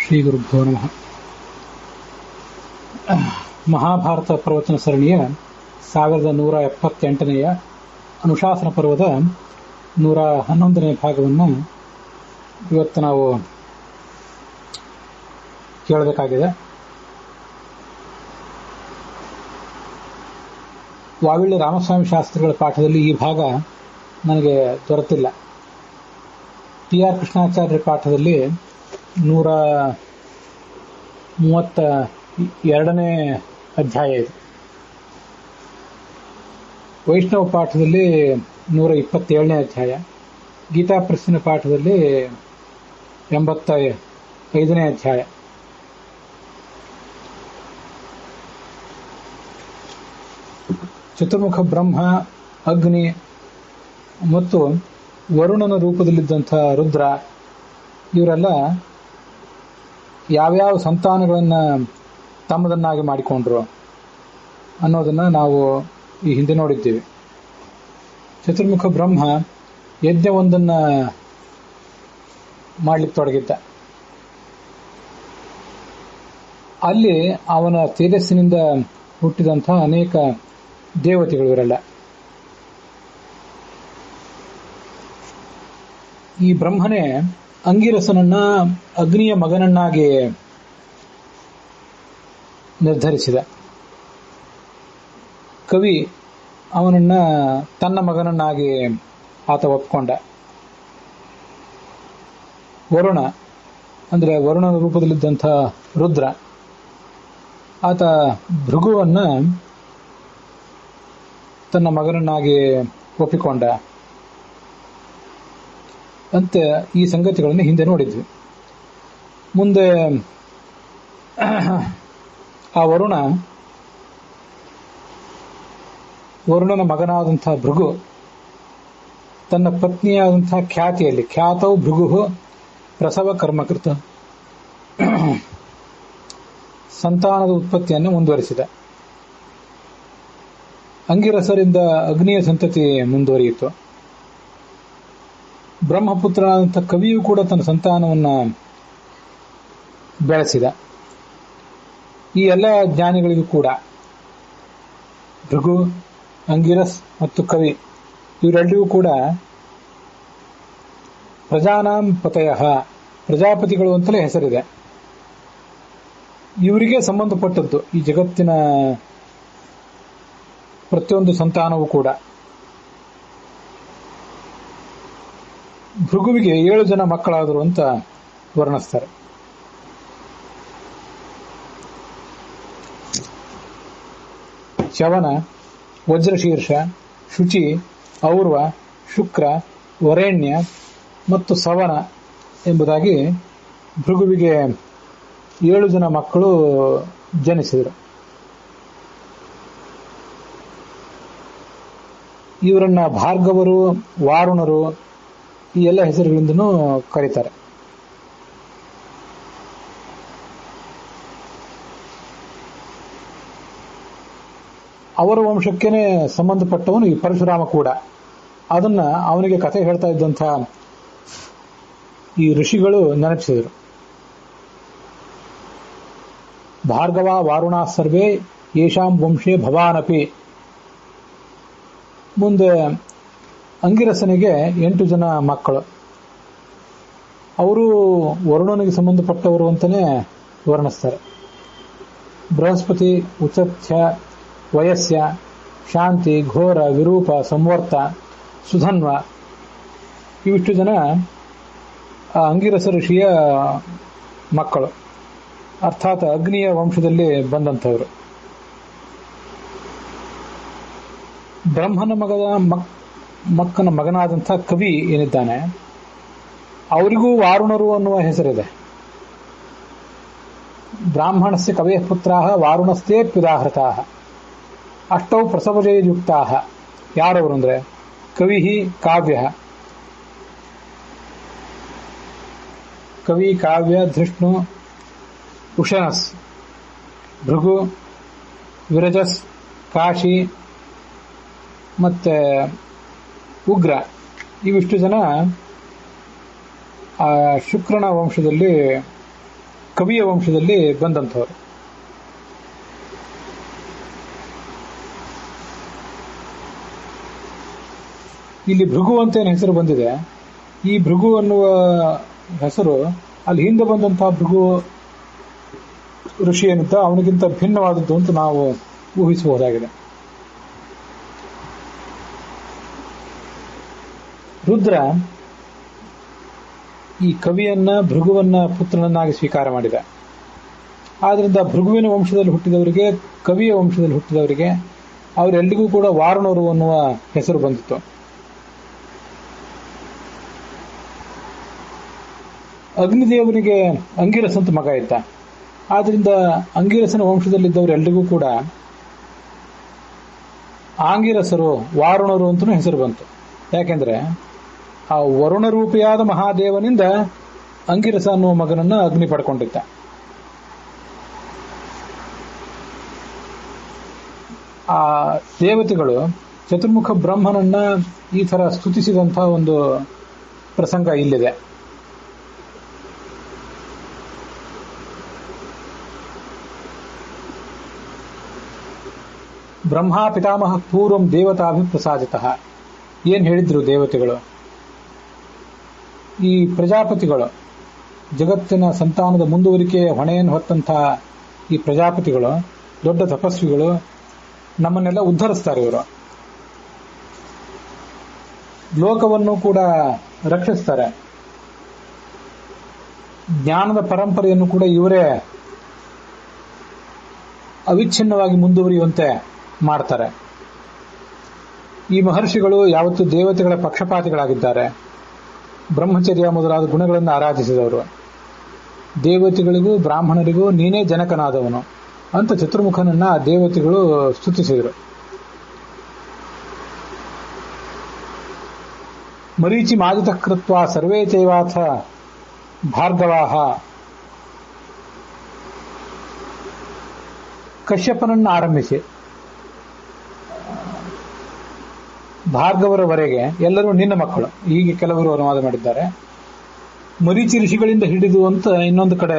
ಶ್ರೀ ಗುರುಭ್ಯೋ ನಮಃ. ಮಹಾಭಾರತ ಪ್ರವಚನ ಸರಣಿಯ 1178ನೆಯ ಅನುಶಾಸನ ಪರ್ವದ 111ನೇ ಭಾಗವನ್ನು ಇವತ್ತು ನಾವು ಕೇಳಬೇಕಾಗಿದೆ. ವಾವಿಳ್ಳಿ ರಾಮಸ್ವಾಮಿ ಶಾಸ್ತ್ರಿಗಳ ಪಾಠದಲ್ಲಿ ಈ ಭಾಗ ನನಗೆ ದೊರೆತಿಲ್ಲ. ಟಿ ಆರ್ ಕೃಷ್ಣಾಚಾರ್ಯರ ಪಾಠದಲ್ಲಿ 132ನೇ ಅಧ್ಯಾಯ ಇದೆ. ವೈಷ್ಣವ ಪಾಠದಲ್ಲಿ 127ನೇ ಅಧ್ಯಾಯ, ಗೀತಾ ಪ್ರಶ್ನೆ ಪಾಠದಲ್ಲಿ 85ನೇ ಅಧ್ಯಾಯ. ಚತುರ್ಮುಖ ಬ್ರಹ್ಮ, ಅಗ್ನಿ ಮತ್ತು ವರುಣನ ರೂಪದಲ್ಲಿದ್ದಂಥ ರುದ್ರ ಇವರೆಲ್ಲ ಯಾವ್ಯಾವ ಸಂತಾನಗಳನ್ನು ತಮ್ಮದನ್ನಾಗಿ ಮಾಡಿಕೊಂಡ್ರು ಅನ್ನೋದನ್ನು ನಾವು ಈ ಹಿಂದೆ ನೋಡಿದ್ದೀವಿ. ಚತುರ್ಮುಖ ಬ್ರಹ್ಮ ಯಜ್ಞವೊಂದನ್ನು ಮಾಡಲಿಕ್ಕೆ ತೊಡಗಿದ್ದ. ಅಲ್ಲಿ ಅವನ ತೇಜಸ್ಸಿನಿಂದ ಹುಟ್ಟಿದಂಥ ಅನೇಕ ದೇವತೆಗಳು ಇವರೆಲ್ಲ. ಈ ಬ್ರಹ್ಮನೇ ಅಂಗಿರಸನನ್ನ ಅಗ್ನಿಯ ಮಗನನ್ನಾಗಿ ನಿರ್ಧರಿಸಿದ. ಕವಿ ಅವನನ್ನ ತನ್ನ ಮಗನನ್ನಾಗಿ ಆತ ಒಪ್ಕೊಂಡ. ವರುಣ ಅಂದರೆ ವರುಣನ ರೂಪದಲ್ಲಿದ್ದಂಥ ರುದ್ರ ಆತ ಭೃಗುವನ್ನ ತನ್ನ ಮಗನನ್ನಾಗಿ ಒಪ್ಪಿಕೊಂಡ ಅಂತ ಈ ಸಂಗತಿಗಳನ್ನು ಹಿಂದೆ ನೋಡಿದ್ವಿ. ಮುಂದೆ ಆ ವರುಣನ ಮಗನಾದಂಥ ಭೃಗು ತನ್ನ ಪತ್ನಿಯಾದಂಥ ಖ್ಯಾತಿಯಲ್ಲಿ ಖ್ಯಾತೌ ಭೃಗು ಪ್ರಸವ ಕರ್ಮಕೃತ ಸಂತಾನದ ಉತ್ಪತ್ತಿಯನ್ನು ಮುಂದುವರಿಸಿದ. ಅಂಗಿರಸರಿಂದ ಅಗ್ನಿಯ ಸಂತತಿ ಮುಂದುವರಿಯಿತು. ಬ್ರಹ್ಮಪುತ್ರನಾದಂಥ ಕವಿಯು ಕೂಡ ತನ್ನ ಸಂತಾನವನ್ನು ಬೆಳೆಸಿದ. ಈ ಎಲ್ಲ ಜ್ಞಾನಿಗಳಿಗೂ ಕೂಡ ಭೃಗು, ಅಂಗಿರಸ್ ಮತ್ತು ಕವಿ ಇವರೆಲ್ಲರಿಗೂ ಕೂಡ ಪ್ರಜಾನಾಂ ಪತಯ ಪ್ರಜಾಪತಿಗಳು ಅಂತಲೇ ಹೆಸರಿದೆ. ಇವರಿಗೆ ಸಂಬಂಧಪಟ್ಟದ್ದು ಈ ಜಗತ್ತಿನ ಪ್ರತಿಯೊಂದು ಸಂತಾನವೂ ಕೂಡ. ಭೃಗುವಿಗೆ 7 ಜನ ಮಕ್ಕಳಾದರು ಅಂತ ವರ್ಣಿಸ್ತಾರೆ. ಶವನ, ವಜ್ರಶೀರ್ಷ, ಶುಚಿ, ಔರ್ವ, ಶುಕ್ರ, ವರೇಣ್ಯ ಮತ್ತು ಸವನ ಎಂಬುದಾಗಿ ಭೃಗುವಿಗೆ 7 ಜನ ಮಕ್ಕಳು ಜನಿಸಿದರು. ಇವರನ್ನ ಭಾರ್ಗವರು, ವಾರುಣರು ಈ ಎಲ್ಲ ಹೆಸರುಗಳಿಂದನೂ ಕರೀತಾರೆ. ಅವರ ವಂಶಕ್ಕೇನೆ ಸಂಬಂಧಪಟ್ಟವನು ಈ ಪರಶುರಾಮ ಕೂಡ. ಅದನ್ನ ಅವನಿಗೆ ಕಥೆ ಹೇಳ್ತಾ ಇದ್ದಂಥ ಈ ಋಷಿಗಳು ನೆನಪಿಸಿದರು. ಭಾರ್ಗವ ವಾರುಣ ಸರ್ವೇ ಯೇಷಾಂ ವಂಶೇ ಭವಾನಪಿ. ಮುಂದೆ ಅಂಗಿರಸನಿಗೆ 8 ಜನ ಮಕ್ಕಳು. ಅವರು ವರುಣನಿಗೆ ಸಂಬಂಧಪಟ್ಟವರು ಅಂತಲೇ ವರ್ಣಿಸ್ತಾರೆ. ಬೃಹಸ್ಪತಿ, ಉಚಥ್ಯ, ವಯಸ್ಯ, ಶಾಂತಿ, ಘೋರ, ವಿರೂಪ, ಸಂವರ್ತ, ಸುಧನ್ವ ಇವಿಷ್ಟು ಜನ ಅಂಗಿರಸ ಋಷಿಯ ಮಕ್ಕಳು, ಅರ್ಥಾತ್ ಅಗ್ನಿಯ ವಂಶದಲ್ಲಿ ಬಂದಂಥವರು. ಬ್ರಹ್ಮನ ಮಕ್ಕನ ಮಗನಾದಂಥ ಕವಿ ಏನಿದ್ದಾನೆ ಅವರಿಗೂ ವಾರುಣರು ಅನ್ನುವ ಹೆಸರಿದೆ. ಬ್ರಾಹ್ಮಣಸ್ಯ ಕವೇ ಪುತ್ರಾಹ ವಾರುಣಸ್ಥೇ ಪಿದಾಹೃತಾಹ ಅಷ್ಟೌ ಪ್ರಸವಜಯುಕ್ತಾಹ. ಯಾರವರು ಅಂದ್ರೆ ಕವಿ, ಕಾವ್ಯ, ಕವಿ, ಕಾವ್ಯ, ಧೃಷ್ಣು, ಉಷನಸ್, ಭೃಗು, ವಿರಜಸ್, ಕಾಶಿ ಮತ್ತೆ ಉಗ್ರ ಇವಿಷ್ಟು ಜನ ಶುಕ್ರನ ವಂಶದಲ್ಲಿ ಕವಿಯ ವಂಶದಲ್ಲಿ ಬಂದಂಥವ್ರು. ಇಲ್ಲಿ ಭೃಗು ಅಂತ ಏನು ಹೆಸರು ಬಂದಿದೆ, ಈ ಭೃಗು ಅನ್ನುವ ಹೆಸರು ಅಲ್ಲಿ ಹಿಂದೆ ಬಂದಂತಹ ಭೃಗು ಋಷಿ ಏನಿದ್ದ ಅವನಿಗಿಂತ ಭಿನ್ನವಾದದ್ದು ಅಂತ ನಾವು ಊಹಿಸಬಹುದಾಗಿದೆ. ರುದ್ರ ಈ ಕವಿಯನ್ನ ಭೃಗುವನ್ನ ಪುತ್ರನನ್ನಾಗಿ ಸ್ವೀಕಾರ ಮಾಡಿದ. ಆದ್ರಿಂದ ಭೃಗುವಿನ ವಂಶದಲ್ಲಿ ಹುಟ್ಟಿದವರಿಗೆ, ಕವಿಯ ವಂಶದಲ್ಲಿ ಹುಟ್ಟಿದವರಿಗೆ ಅವರೆಲ್ಲಿಗೂ ಕೂಡ ವಾರುಣರು ಅನ್ನುವ ಹೆಸರು ಬಂದಿತ್ತು. ಅಗ್ನಿದೇವನಿಗೆ ಅಂಗಿರಸ ಅಂತ ಮಗ ಇದ್ದ. ಆದ್ರಿಂದ ಅಂಗಿರಸನ ವಂಶದಲ್ಲಿದ್ದವರೆಲ್ಲರಿಗೂ ಕೂಡ ಆಂಗಿರಸರು, ವಾರುಣರು ಅಂತಲೂ ಹೆಸರು ಬಂತು. ಯಾಕೆಂದ್ರೆ ಆ ವರುಣ ರೂಪಿಯಾದ ಮಹಾದೇವನಿಂದ ಅಂಗಿರಸ ಅನ್ನುವ ಮಗನನ್ನ ಅಗ್ನಿ ಪಡ್ಕೊಂಡಿದ್ದ. ಆ ದೇವತೆಗಳು ಚತುರ್ಮುಖ ಬ್ರಹ್ಮನನ್ನ ಈ ತರ ಸ್ತುತಿಸಿದಂತಹ ಒಂದು ಪ್ರಸಂಗ ಇಲ್ಲಿದೆ. ಬ್ರಹ್ಮ ಪಿತಾಮಹ ಪೂರ್ವಂ ದೇವತಾಭಿಪ್ರಸಾದಿತಃ ಏನ್ ಹೇಳಿದ್ರು ದೇವತೆಗಳು. ಈ ಪ್ರಜಾಪತಿಗಳು, ಜಗತ್ತಿನ ಸಂತಾನದ ಮುಂದುವರಿಕೆಯ ಹೊಣೆಯನ್ನು ಹೊತ್ತಂತಹ ಈ ಪ್ರಜಾಪತಿಗಳು, ದೊಡ್ಡ ತಪಸ್ವಿಗಳು, ನಮ್ಮನ್ನೆಲ್ಲ ಉದ್ಧರಿಸ್ತಾರೆ. ಇವರು ಲೋಕವನ್ನು ಕೂಡ ರಕ್ಷಿಸ್ತಾರೆ. ಜ್ಞಾನದ ಪರಂಪರೆಯನ್ನು ಕೂಡ ಇವರೇ ಅವಿಚ್ಛಿನ್ನವಾಗಿ ಮುಂದುವರಿಯುವಂತೆ ಮಾಡ್ತಾರೆ. ಈ ಮಹರ್ಷಿಗಳು ಯಾವತ್ತೂ ದೇವತೆಗಳ ಪಕ್ಷಪಾತಿಗಳಾಗಿದ್ದಾರೆ. ಬ್ರಹ್ಮಚರ್ಯ ಮೊದಲಾದ ಗುಣಗಳನ್ನು ಆರಾಧಿಸಿದವರು. ದೇವತೆಗಳಿಗೂ ಬ್ರಾಹ್ಮಣರಿಗೂ ನೀನೇ ಜನಕನಾದವನು ಅಂತ ಚತುರ್ಮುಖನನ್ನ ದೇವತೆಗಳು ಸ್ತುತಿಸಿದರು. ಮರೀಚಿ ಮಾದಿತ ಕೃತ್ವ ಸರ್ವೇ ಚೈವಾಥ ಭಾರ್ಗವಾಹ ಕಶ್ಯಪನನ್ನ ಆರಂಭಿಸಿ ಭಾರ್ಗವರವರೆಗೆ ಎಲ್ಲರೂ ನಿನ್ನ ಮಕ್ಕಳು, ಹೀಗೆ ಕೆಲವರು ಅನುವಾದ ಮಾಡಿದ್ದಾರೆ. ಮರೀಚಿ ಋಷಿಗಳಿಂದ ಹಿಡಿದು ಅಂತ ಇನ್ನೊಂದು ಕಡೆ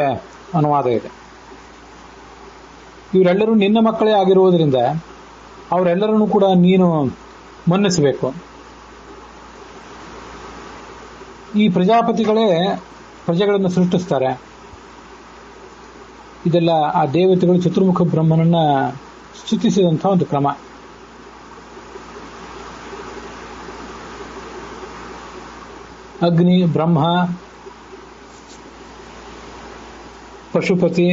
ಅನುವಾದ ಇದೆ. ಇವರೆಲ್ಲರೂ ನಿನ್ನ ಮಕ್ಕಳೇ ಆಗಿರುವುದರಿಂದ ಅವರೆಲ್ಲರನ್ನೂ ಕೂಡ ನೀನು ಮನ್ನಿಸಬೇಕು. ಈ ಪ್ರಜಾಪತಿಗಳೇ ಪ್ರಜೆಗಳನ್ನು ಸೃಷ್ಟಿಸ್ತಾರೆ. ಇದೆಲ್ಲ ಆ ದೇವತೆಗಳು ಚತುರ್ಮುಖ ಬ್ರಹ್ಮನನ್ನ ಸ್ತುತಿಸಿದಂತಹ ಒಂದು ಕ್ರಮ. ಅಗ್ನಿ, ಬ್ರಹ್ಮ, ಪಶುಪತಿ,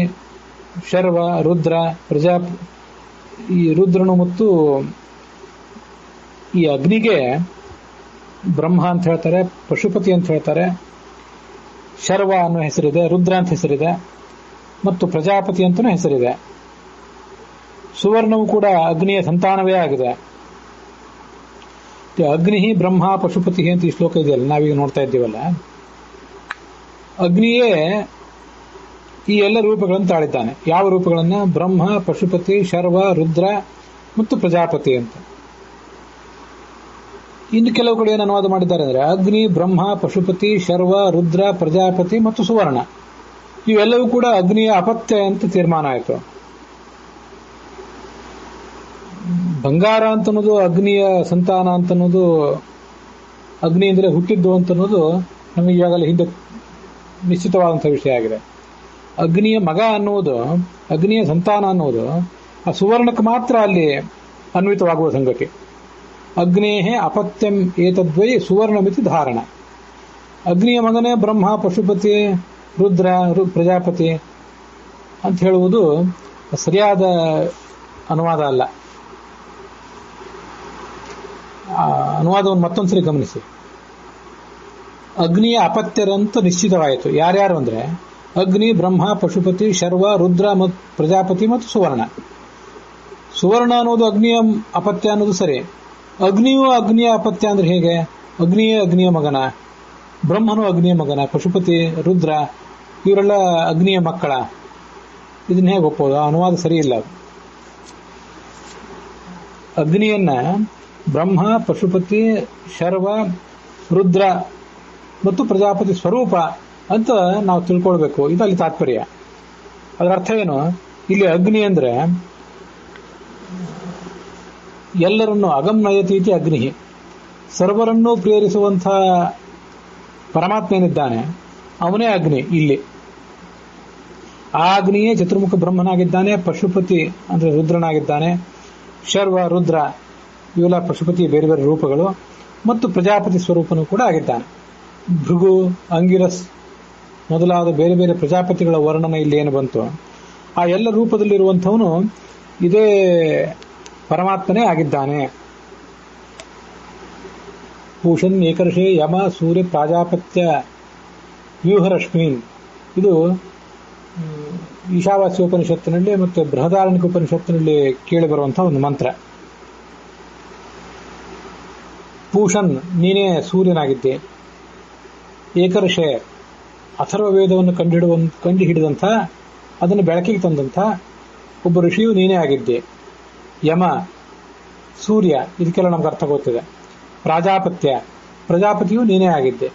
ಶರ್ವ, ರುದ್ರ, ಈ ರುದ್ರನು ಮತ್ತು ಈ ಅಗ್ನಿಗೆ ಬ್ರಹ್ಮ ಅಂತ ಹೇಳ್ತಾರೆ, ಪಶುಪತಿ ಅಂತ ಹೇಳ್ತಾರೆ, ಶರ್ವ ಅನ್ನೋ ಹೆಸರಿದೆ, ರುದ್ರ ಅಂತ ಹೆಸರಿದೆ, ಮತ್ತು ಪ್ರಜಾಪತಿ ಅಂತಲೂ ಹೆಸರಿದೆ. ಸುವರ್ಣವು ಕೂಡ ಅಗ್ನಿಯ ಸಂತಾನವೇ ಆಗಿದೆ. ಅಗ್ನಿ ಬ್ರಹ್ಮ ಪಶುಪತಿ ಅಂತ ಈ ಶ್ಲೋಕ ಇದೆಯಲ್ಲ, ನಾವೀಗ ನೋಡ್ತಾ ಇದ್ದೀವಲ್ಲ, ಅಗ್ನಿಯೇ ಈ ಎಲ್ಲ ರೂಪಗಳನ್ನು ತಾಳಿದ್ದಾನೆ. ಯಾವ ರೂಪಗಳನ್ನ? ಬ್ರಹ್ಮ, ಪಶುಪತಿ, ಶರ್ವ, ರುದ್ರ ಮತ್ತು ಪ್ರಜಾಪತಿ ಅಂತ. ಇನ್ನು ಕೆಲವು ಕಡೆ ಏನು ಅನುವಾದ ಮಾಡಿದ್ದಾರೆ ಅಂದ್ರೆ ಅಗ್ನಿ, ಬ್ರಹ್ಮ, ಪಶುಪತಿ, ಶರ್ವ, ರುದ್ರ, ಪ್ರಜಾಪತಿ ಮತ್ತು ಸುವರ್ಣ ಇವೆಲ್ಲವೂ ಕೂಡ ಅಗ್ನಿಯ ಅಪತ್ಯ ಅಂತ ತೀರ್ಮಾನ ಆಯಿತು. ಬಂಗಾರ ಅಂತನ್ನೋದು ಅಗ್ನಿಯ ಸಂತಾನ ಅಂತನ್ನೋದು, ಅಗ್ನಿಯಿಂದಲೇ ಹುಟ್ಟಿದ್ದು ಅಂತನ್ನೋದು ನಮಗೆ ಈಗಾಗಲೇ ಹಿಂದೆ ನಿಶ್ಚಿತವಾದಂತಹ ವಿಷಯ ಆಗಿದೆ. ಅಗ್ನಿಯ ಮಗ ಅನ್ನುವುದು, ಅಗ್ನಿಯ ಸಂತಾನ ಅನ್ನುವುದು ಆ ಸುವರ್ಣಕ್ಕೆ ಮಾತ್ರ ಅಲ್ಲಿ ಅನ್ವಿತವಾಗುವ ಸಂಗತಿ. ಅಗ್ನೇಹೇ ಅಪತ್ಯಂ ಏತದ್ವೈ ಸುವರ್ಣಮಿತಿ ಧಾರಣ. ಅಗ್ನಿಯ ಮಗನೇ ಬ್ರಹ್ಮ, ಪಶುಪತಿ, ರುದ್ರ, ಪ್ರಜಾಪತಿ ಅಂತ ಹೇಳುವುದು ಸರಿಯಾದ ಅನುವಾದ ಅಲ್ಲ. ಅನುವಾದವನ್ನು ಮತ್ತೊಂದ್ಸರಿ ಗಮನಿಸಿ. ಅಗ್ನಿಯ ಅಪತ್ಯರಂತ ನಿಶ್ಚಿತವಾಯಿತು. ಯಾರ್ಯಾರು ಅಂದ್ರೆ ಅಗ್ನಿ, ಬ್ರಹ್ಮ, ಪಶುಪತಿ, ಶರ್ವ, ರುದ್ರ, ಪ್ರಜಾಪತಿ ಮತ್ತು ಸುವರ್ಣ. ಸುವರ್ಣ ಅನ್ನೋದು ಅಗ್ನಿಯ ಅಪತ್ಯ ಅನ್ನೋದು ಸರಿ. ಅಗ್ನಿಯೂ ಅಗ್ನಿಯ ಅಪತ್ಯ ಅಂದ್ರೆ ಹೇಗೆ? ಅಗ್ನಿಯೇ ಅಗ್ನಿಯ ಮಗನ, ಬ್ರಹ್ಮನು ಅಗ್ನಿಯ ಮಗನ, ಪಶುಪತಿ, ರುದ್ರ ಇವರೆಲ್ಲ ಅಗ್ನಿಯ ಮಕ್ಕಳ. ಇದನ್ನ ಹೇಗೆ ಒಪ್ಪೋದು? ಅನುವಾದ ಸರಿ ಇಲ್ಲ. ಅಗ್ನಿಯನ್ನ ಬ್ರಹ್ಮ, ಪಶುಪತಿ, ಶರ್ವ, ರುದ್ರ ಮತ್ತು ಪ್ರಜಾಪತಿ ಸ್ವರೂಪ ಅಂತ ನಾವು ತಿಳ್ಕೊಳ್ಬೇಕು. ಇದು ಅಲ್ಲಿ ತಾತ್ಪರ್ಯ. ಅದರ ಅರ್ಥ ಏನು? ಇಲ್ಲಿ ಅಗ್ನಿ ಅಂದ್ರೆ ಎಲ್ಲರನ್ನು ಅಗಮ್ನಯತೀತಿ ಅಗ್ನಿ, ಸರ್ವರನ್ನೂ ಪ್ರೇರಿಸುವಂಥ ಪರಮಾತ್ಮ ಏನಿದ್ದಾನೆ ಅವನೇ ಅಗ್ನಿ. ಇಲ್ಲಿ ಆ ಅಗ್ನಿಯೇ ಚತುರ್ಮುಖ ಬ್ರಹ್ಮನಾಗಿದ್ದಾನೆ, ಪಶುಪತಿ ಅಂದ್ರೆ ರುದ್ರನಾಗಿದ್ದಾನೆ, ಶರ್ವ ರುದ್ರ ಇವೆಲ್ಲ ಪಶುಪತಿ ಬೇರೆ ಬೇರೆ ರೂಪಗಳು, ಮತ್ತು ಪ್ರಜಾಪತಿ ಸ್ವರೂಪನೂ ಕೂಡ ಆಗಿದ್ದಾನೆ. ಭೃಗು, ಅಂಗಿರಸ್ ಮೊದಲಾದ ಬೇರೆ ಬೇರೆ ಪ್ರಜಾಪತಿಗಳ ವರ್ಣನ ಇಲ್ಲಿ ಏನು ಬಂತು, ಆ ಎಲ್ಲ ರೂಪದಲ್ಲಿರುವಂಥವನು ಇದೇ ಪರಮಾತ್ಮನೇ ಆಗಿದ್ದಾನೆ. ಭೂಷಣ್ ಏಕರ್ಷೆ ಯಮ ಸೂರ್ಯ ಪ್ರಾಜಾಪತ್ಯ ವ್ಯೂಹರಶ್ಮೀನ್, ಇದು ಈಶಾವಾಸ್ಯ ಉಪನಿಷತ್ತಿನಲ್ಲಿ ಮತ್ತು ಬೃಹದಾರಣ್ಯಕ ಉಪನಿಷತ್ತಿನಲ್ಲಿ ಕೇಳಿಬರುವಂತಹ ಒಂದು ಮಂತ್ರ. ಭೂಷಣ್ ನೀನೇ ಸೂರ್ಯನಾಗಿದ್ದೆ, ಏಕರ್ಷೆ ಅಥರ್ವ ವೇದವನ್ನು ಕಂಡು ಹಿಡಿದಂಥ ಅದನ್ನು ಬೆಳಕಿಗೆ ತಂದಂಥ ಒಬ್ಬ ಋಷಿಯು ನೀನೇ ಆಗಿದ್ದೆ. ಯಮ ಸೂರ್ಯ ಇದಕ್ಕೆಲ್ಲ ನಮ್ಗೆ ಅರ್ಥ ಗೊತ್ತಿದೆ. ಪ್ರಾಜಾಪತ್ಯ ಪ್ರಜಾಪತಿಯು ನೀನೇ ಆಗಿದ್ದೆ.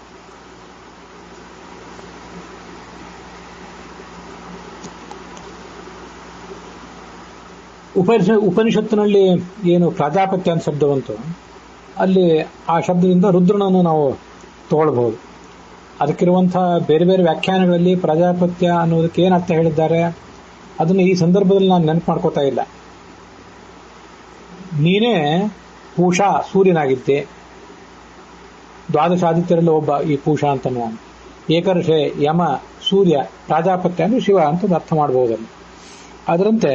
ಉಪನಿಷತ್ತಿನಲ್ಲಿ ಏನು ಪ್ರಾಜಾಪತ್ಯ ಅಂತ ಶಬ್ದ ಬಂತು, ಅಲ್ಲಿ ಆ ಶಬ್ದದಿಂದ ರುದ್ರನನ್ನು ನಾವು ತಗೊಳ್ಬಹುದು. ಅದಕ್ಕಿರುವಂತಹ ಬೇರೆ ಬೇರೆ ವ್ಯಾಖ್ಯಾನಗಳಲ್ಲಿ ಪ್ರಜಾಪತ್ಯ ಅನ್ನೋದಕ್ಕೆ ಏನು ಅರ್ಥ ಹೇಳಿದ್ದಾರೆ ಅದನ್ನು ಈ ಸಂದರ್ಭದಲ್ಲಿ ನಾನು ನೆನಪು ಮಾಡ್ಕೋತಾ ಇಲ್ಲ. ನೀನೇ ಪೂಷಾ ಸೂರ್ಯನಾಗಿದ್ದೆ, ದ್ವಾದಶಾದಿತ್ಯರಲ್ಲಿ ಒಬ್ಬ ಈ ಪೂಷಾ ಅಂತ. ಏಕರ್ಷೆ ಯಮ ಸೂರ್ಯ ಪ್ರಾಜಾಪತ್ಯ ಅಂದ್ರೆ ಶಿವ ಅಂತ ಅರ್ಥ ಮಾಡಬಹುದಲ್ಲಿ. ಅದರಂತೆ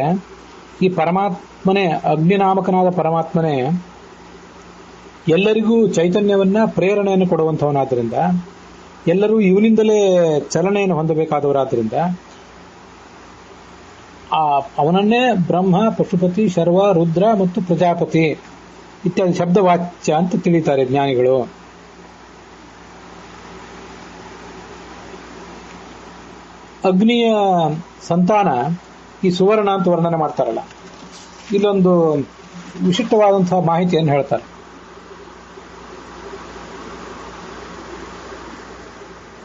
ಈ ಪರಮಾತ್ಮನೇ, ಅಗ್ನಿನಾಮಕನಾದ ಪರಮಾತ್ಮನೇ ಎಲ್ಲರಿಗೂ ಚೈತನ್ಯವನ್ನ ಪ್ರೇರಣೆಯನ್ನು ಕೊಡುವಂಥವನಾದ್ರಿಂದ, ಎಲ್ಲರೂ ಇವನಿಂದಲೇ ಚಲನೆಯನ್ನು ಹೊಂದಬೇಕಾದವರಾದ್ರಿಂದ ಅವನನ್ನೇ ಬ್ರಹ್ಮ, ಪಶುಪತಿ, ಶರ್ವ, ರುದ್ರ ಮತ್ತು ಪ್ರಜಾಪತಿ ಇತ್ಯಾದಿ ಶಬ್ದವಾಚ್ಯ ಅಂತ ತಿಳಿತಾರೆ ಜ್ಞಾನಿಗಳು. ಅಗ್ನಿಯ ಸಂತಾನ ಈ ಸುವರ್ಣ ಅಂತ ವರ್ಣನೆ ಮಾಡ್ತಾರಲ್ಲ, ಇಲ್ಲೊಂದು ವಿಶಿಷ್ಟವಾದಂತಹ ಮಾಹಿತಿಯನ್ನು ಹೇಳ್ತಾರೆ.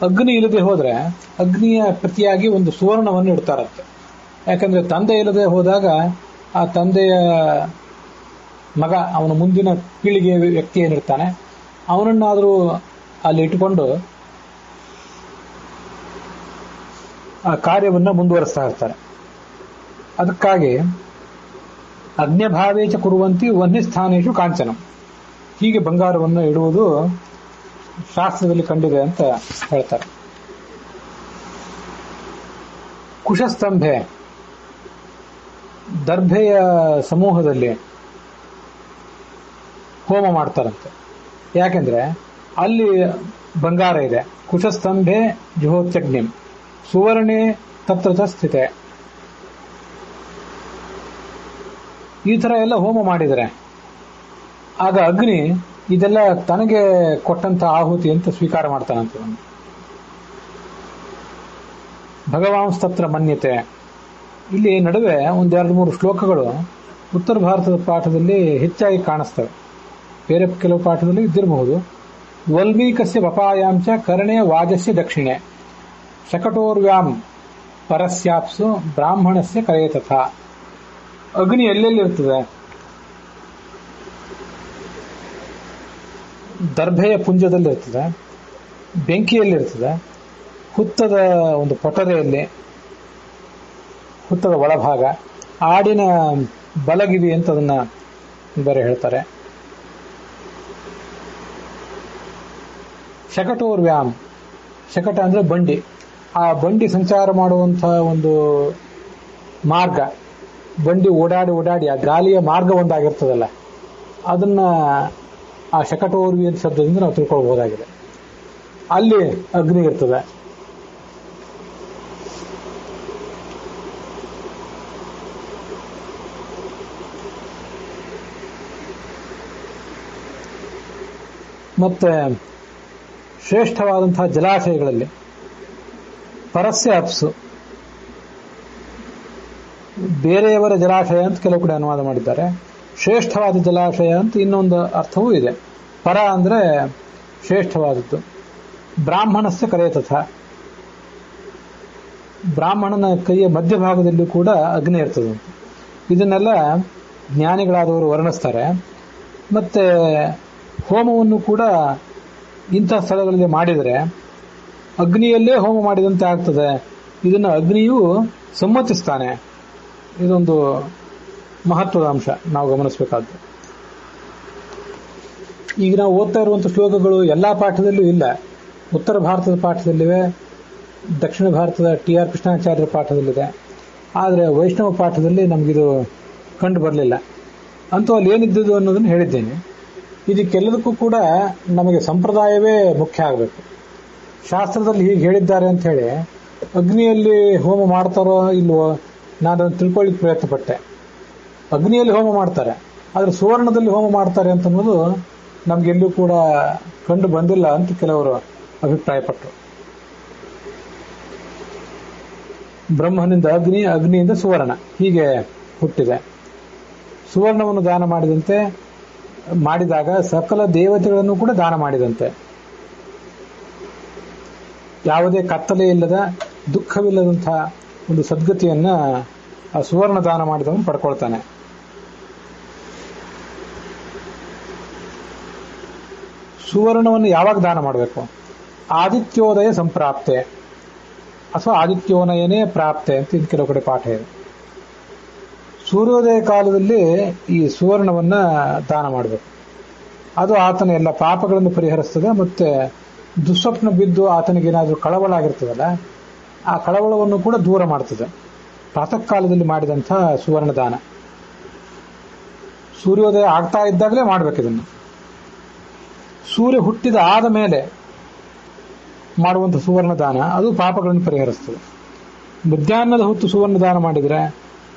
ಅಗ್ನಿ ಇಲ್ಲದೆ ಹೋದ್ರೆ ಅಗ್ನಿಯ ಪ್ರತಿಯಾಗಿ ಒಂದು ಸುವರ್ಣವನ್ನು ಇಡ್ತಾರಂತೆ. ಯಾಕಂದ್ರೆ ತಂದೆ ಇಲ್ಲದೆ ಹೋದಾಗ ಆ ತಂದೆಯ ಮಗ, ಅವನ ಮುಂದಿನ ಪೀಳಿಗೆ ವ್ಯಕ್ತಿ ಏನಿರ್ತಾನೆ ಅವನನ್ನಾದರೂ ಅಲ್ಲಿ ಇಟ್ಟುಕೊಂಡು ಆ ಕಾರ್ಯವನ್ನು ಮುಂದುವರಿಸ್ತಾ ಇರ್ತಾರೆ. ಅದಕ್ಕಾಗಿ ಅಗ್ನ್ಯಭಾವೇಚ ಕುರುವಂತಿ ವನ್ಯಸ್ಥಾನೇಶು ಕಾಂಚನಂ, ಹೀಗೆ ಬಂಗಾರವನ್ನು ಇಡುವುದು ಶಾಸ್ತ್ರದಲ್ಲಿ ಕಂಡಿದೆ ಅಂತ ಹೇಳ್ತಾರೆ. ಕುಶಸ್ತಂಭೆ ದರ್ಭೆಯ ಸಮೂಹದಲ್ಲಿ ಹೋಮ ಮಾಡ್ತಾರಂತೆ. ಯಾಕೆಂದ್ರೆ ಅಲ್ಲಿ ಬಂಗಾರ ಇದೆ. ಕುಶಸ್ತಂಭೆ ಜುಹೋತ್ಯಗ್ನಿಂ ಸುವರ್ಣೆ ತತ್ರ ಸ್ಥಿತೆ. ಈ ತರ ಎಲ್ಲ ಹೋಮ ಮಾಡಿದರೆ ಆಗ ಅಗ್ನಿ ಇದೆಲ್ಲ ತನಗೆ ಕೊಟ್ಟಂತ ಆಹುತಿ ಅಂತ ಸ್ವೀಕಾರ ಮಾಡ್ತಾನಂತೆ. ಭಗವಾಂಸ್ತತ್ರ ಮನ್ಯತೆ, ಇಲ್ಲಿ ನಡುವೆ ಒಂದೆರಡು ಮೂರು ಶ್ಲೋಕಗಳು ಉತ್ತರ ಭಾರತದ ಪಾಠದಲ್ಲಿ ಹೆಚ್ಚಾಗಿ ಕಾಣಿಸ್ತವೆ, ಬೇರೆ ಕೆಲವು ಪಾಠದಲ್ಲಿ ಇದ್ದಿರಬಹುದು. ವಲ್ಮೀಕಸ್ಯ ವಪಾಯಾಂಚ ಕರ್ಣೆ ವಾಜಸ್ಯ ದಕ್ಷಿಣೆ ಶಕಟೋರ್ವ್ಯಾಂ ಪರಸ್ಯಾಪ್ಸು ಬ್ರಾಹ್ಮಣಸ್ಯ ಕರೆ ತಥಾ. ಅಗ್ನಿ ಎಲ್ಲೆಲ್ಲಿರ್ತದೆ? ದರ್ಭೆಯ ಪುಂಜದಲ್ಲಿರ್ತದೆ, ಬೆಂಕಿಯಲ್ಲಿರ್ತದೆ, ಹುತ್ತದ ಒಂದು ಪೊಟರೆಯಲ್ಲಿ, ಹುತ್ತದ ಒಳಭಾಗ, ಆಡಿನ ಬಲಗಿವಿ ಅಂತ ಅದನ್ನ ಬೇರೆ ಹೇಳ್ತಾರೆ. ಶಕಟೋರ್ವ್ಯಾಮ್, ಶಕಟ ಅಂದ್ರೆ ಬಂಡಿ, ಆ ಬಂಡಿ ಸಂಚಾರ ಮಾಡುವಂತಹ ಒಂದು ಮಾರ್ಗ, ಬಂಡಿ ಓಡಾಡಿ ಓಡಾಡಿ ಆ ಗಾಲಿಯ ಮಾರ್ಗ ಒಂದಾಗಿರ್ತದಲ್ಲ, ಅದನ್ನ ಆ ಶಕಟೋರ್ವಿ ಅಂತ ಶಬ್ದದಿಂದ ನಾವು ತಿಳ್ಕೊಳ್ಬಹುದಾಗಿದೆ. ಅಲ್ಲಿ ಅಗ್ನಿ ಇರ್ತದೆ. ಮತ್ತೆ ಶ್ರೇಷ್ಠವಾದಂತಹ ಜಲಾಶಯಗಳಲ್ಲಿ ಪರಸ್ಯ ಅಪ್ಸು, ಬೇರೆಯವರ ಜಲಾಶಯ ಅಂತ ಕೆಲವು ಕಡೆ ಅನುವಾದ ಮಾಡಿದ್ದಾರೆ. ಶ್ರೇಷ್ಠವಾದ ಜಲಾಶಯ ಅಂತ ಇನ್ನೊಂದು ಅರ್ಥವೂ ಇದೆ. ಪರ ಅಂದ್ರೆ ಶ್ರೇಷ್ಠವಾದದ್ದು. ಬ್ರಾಹ್ಮಣಸ್ಯ ಕರೆ ತಥಾ, ಬ್ರಾಹ್ಮಣನ ಕೈಯ ಮಧ್ಯಭಾಗದಲ್ಲೂ ಕೂಡ ಅಗ್ನಿ ಇರ್ತದೆ. ಇದನ್ನೆಲ್ಲ ಜ್ಞಾನಿಗಳಾದವರು ವರ್ಣಿಸ್ತಾರೆ. ಮತ್ತೆ ಹೋಮವನ್ನು ಕೂಡ ಇಂಥ ಸ್ಥಳಗಳಲ್ಲಿ ಮಾಡಿದರೆ ಅಗ್ನಿಯಲ್ಲೇ ಹೋಮ ಮಾಡಿದಂತೆ ಆಗ್ತದೆ. ಇದನ್ನು ಅಗ್ನಿಯು ಸಮ್ಮತಿಸ್ತಾನೆ. ಇದೊಂದು ಮಹತ್ವದ ಅಂಶ ನಾವು ಗಮನಿಸಬೇಕಾದ್ದು. ಈಗ ನಾವು ಓದ್ತಾ ಇರುವಂಥ ಶ್ಲೋಕಗಳು ಎಲ್ಲ ಪಾಠದಲ್ಲೂ ಇಲ್ಲ. ಉತ್ತರ ಭಾರತದ ಪಾಠದಲ್ಲಿವೆ, ದಕ್ಷಿಣ ಭಾರತದ TR ಕೃಷ್ಣಾಚಾರ್ಯರ ಪಾಠದಲ್ಲಿದೆ. ಆದರೆ ವೈಷ್ಣವ ಪಾಠದಲ್ಲಿ ನಮಗಿದು ಕಂಡು ಬರಲಿಲ್ಲ. ಅಂತೂ ಅಲ್ಲಿ ಏನಿದ್ದದು ಅನ್ನೋದನ್ನು ಹೇಳಿದ್ದೇನೆ. ಇದಕ್ಕೆಲ್ಲದಕ್ಕೂ ಕೂಡ ನಮಗೆ ಸಂಪ್ರದಾಯವೇ ಮುಖ್ಯ ಆಗಬೇಕು. ಶಾಸ್ತ್ರದಲ್ಲಿ ಹೀಗೆ ಹೇಳಿದ್ದಾರೆ ಅಂತ ಹೇಳಿ ಅಗ್ನಿಯಲ್ಲಿ ಹೋಮ ಮಾಡ್ತಾರೋ ಇಲ್ವೋ ನಾನು ಅದನ್ನು ತಿಳ್ಕೊಳ್ಳಿಕ್ಕೆ ಪ್ರಯತ್ನ ಪಟ್ಟೆ. ಅಗ್ನಿಯಲ್ಲಿ ಹೋಮ ಮಾಡ್ತಾರೆ, ಆದರೆ ಸುವರ್ಣದಲ್ಲಿ ಹೋಮ ಮಾಡ್ತಾರೆ ಅಂತನ್ನೋದು ನಮಗೆಲ್ಲೂ ಕೂಡ ಕಂಡು ಬಂದಿಲ್ಲ ಅಂತ ಕೆಲವರು ಅಭಿಪ್ರಾಯಪಟ್ಟರು. ಬ್ರಹ್ಮನಿಂದ ಅಗ್ನಿ, ಅಗ್ನಿಯಿಂದ ಸುವರ್ಣ ಹೀಗೆ ಹುಟ್ಟಿದೆ. ಸುವರ್ಣವನ್ನು ದಾನ ಮಾಡಿದಾಗ ಸಕಲ ದೇವತೆಗಳನ್ನು ಕೂಡ ದಾನ ಮಾಡಿದಂತೆ. ಯಾವುದೇ ಕತ್ತಲೆ ಇಲ್ಲದ, ದುಃಖವಿಲ್ಲದಂತಹ ಒಂದು ಸದ್ಗತಿಯನ್ನ ಆ ಸುವರ್ಣ ದಾನ ಮಾಡಿದವನು ಪಡ್ಕೊಳ್ತಾನೆ. ಸುವರ್ಣವನ್ನು ಯಾವಾಗ ದಾನ ಮಾಡಬೇಕು? ಆದಿತ್ಯೋದಯ ಸಂಪ್ರಾಪ್ತೆ ಅಥವಾ ಆದಿತ್ಯೋನಯನೇ ಪ್ರಾಪ್ತೆ ಅಂತ ಇದು ಕೆಲವು ಕಡೆ ಪಾಠ ಇದೆ. ಸೂರ್ಯೋದಯ ಕಾಲದಲ್ಲಿ ಈ ಸುವರ್ಣವನ್ನ ದಾನ ಮಾಡಬೇಕು. ಅದು ಆತನ ಎಲ್ಲ ಪಾಪಗಳನ್ನು ಪರಿಹರಿಸ್ತದೆ. ಮತ್ತೆ ದುಸ್ವಪ್ನ ಬಿದ್ದು ಆತನಿಗೇನಾದರೂ ಕಳವಳ ಆಗಿರ್ತದಲ್ಲ, ಆ ಕಳವಳವನ್ನು ಕೂಡ ದೂರ ಮಾಡ್ತದೆ. ಪ್ರಾತಃ ಕಾಲದಲ್ಲಿ ಮಾಡಿದಂಥ ಸುವರ್ಣ ದಾನ ಸೂರ್ಯೋದಯ ಆಗ್ತಾ ಇದ್ದಾಗಲೇ ಮಾಡಬೇಕು. ಇದನ್ನು ಸೂರ್ಯ ಹುಟ್ಟಿದ ಆದ ಮೇಲೆ ಮಾಡುವಂಥ ಸುವರ್ಣ ದಾನ ಅದು ಪಾಪಗಳನ್ನು ಪರಿಹರಿಸ್ತದೆ. ಮಧ್ಯಾಹ್ನದ ಹೊತ್ತು ಸುವರ್ಣ ದಾನ ಮಾಡಿದರೆ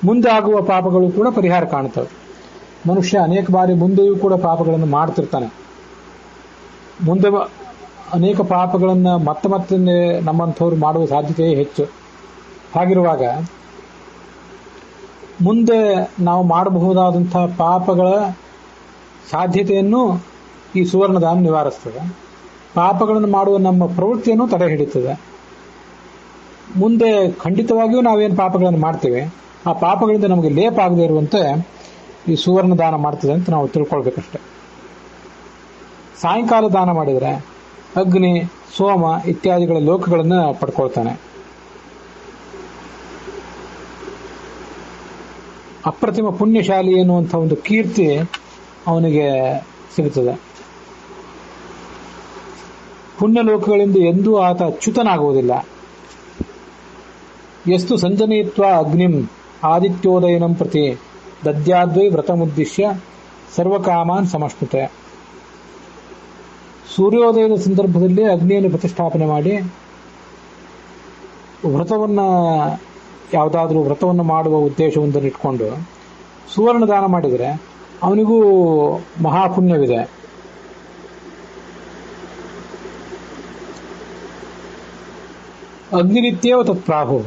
ಮುಂದೆ ಆಗುವ ಪಾಪಗಳು ಕೂಡ ಪರಿಹಾರ ಕಾಣುತ್ತವೆ. ಮನುಷ್ಯ ಅನೇಕ ಬಾರಿ ಮುಂದೆಯೂ ಕೂಡ ಪಾಪಗಳನ್ನು ಮಾಡ್ತಿರ್ತಾನೆ. ಮುಂದೆ ಅನೇಕ ಪಾಪಗಳನ್ನು ಮತ್ತೆ ನಮ್ಮಂಥವ್ರು ಮಾಡುವ ಸಾಧ್ಯತೆಯೇ ಹೆಚ್ಚು. ಹಾಗಿರುವಾಗ ಮುಂದೆ ನಾವು ಮಾಡಬಹುದಾದಂಥ ಪಾಪಗಳ ಸಾಧ್ಯತೆಯನ್ನು ಈ ಸುವರ್ಣದಾನ ನಿವಾರಿಸ್ತದೆ. ಪಾಪಗಳನ್ನು ಮಾಡುವ ನಮ್ಮ ಪ್ರವೃತ್ತಿಯನ್ನು ತಡೆ ಹಿಡಿತದೆ. ಮುಂದೆ ಖಂಡಿತವಾಗಿಯೂ ನಾವೇನು ಪಾಪಗಳನ್ನು ಮಾಡ್ತೇವೆ ಆ ಪಾಪಗಳಿಂದ ನಮಗೆ ಲೇಪ ಆಗದೆ ಇರುವಂತೆ ಈ ಸುವರ್ಣ ದಾನ ಮಾಡ್ತದೆ ಅಂತ ನಾವು ತಿಳ್ಕೊಳ್ಬೇಕಷ್ಟೆ. ಸಾಯಂಕಾಲ ದಾನ ಮಾಡಿದರೆ ಅಗ್ನಿ, ಸೋಮ ಇತ್ಯಾದಿಗಳ ಲೋಕಗಳನ್ನು ಪಡ್ಕೊಳ್ತಾನೆ. ಅಪ್ರತಿಮ ಪುಣ್ಯಶಾಲಿ ಎನ್ನುವಂಥ ಒಂದು ಕೀರ್ತಿ ಅವನಿಗೆ ಸಿಗುತ್ತದೆ. ಪುಣ್ಯಲೋಕಗಳಿಂದ ಎಂದೂ ಆತ ಚ್ಯುತನಾಗುವುದಿಲ್ಲ. ಎಷ್ಟು ಸಂಜನಯಿತ್ವ ಅಗ್ನಿಂ ಆದಿತ್ಯೋದಯನಂ ಪ್ರತಿ ದದ್ಯಾದ್ವೈ ವ್ರತಮುದ್ದೇಶ್ಯ ಸರ್ವಕಾಮಾನ್ ಸಮಷ್ಣುತೆ. ಸೂರ್ಯೋದಯದ ಸಂದರ್ಭದಲ್ಲಿ ಅಗ್ನಿಯನ್ನು ಪ್ರತಿಷ್ಠಾಪನೆ ಮಾಡಿ ಯಾವುದಾದ್ರೂ ವ್ರತವನ್ನು ಮಾಡುವ ಉದ್ದೇಶವನ್ನು ಇಟ್ಕೊಂಡು ಸುವರ್ಣ ದಾನ ಮಾಡಿದರೆ ಅವನಿಗೂ ಮಹಾಪುಣ್ಯವಿದೆ. ಅಗ್ನಿನಿತ್ಯವ ತತ್ಪ್ರಾಹು.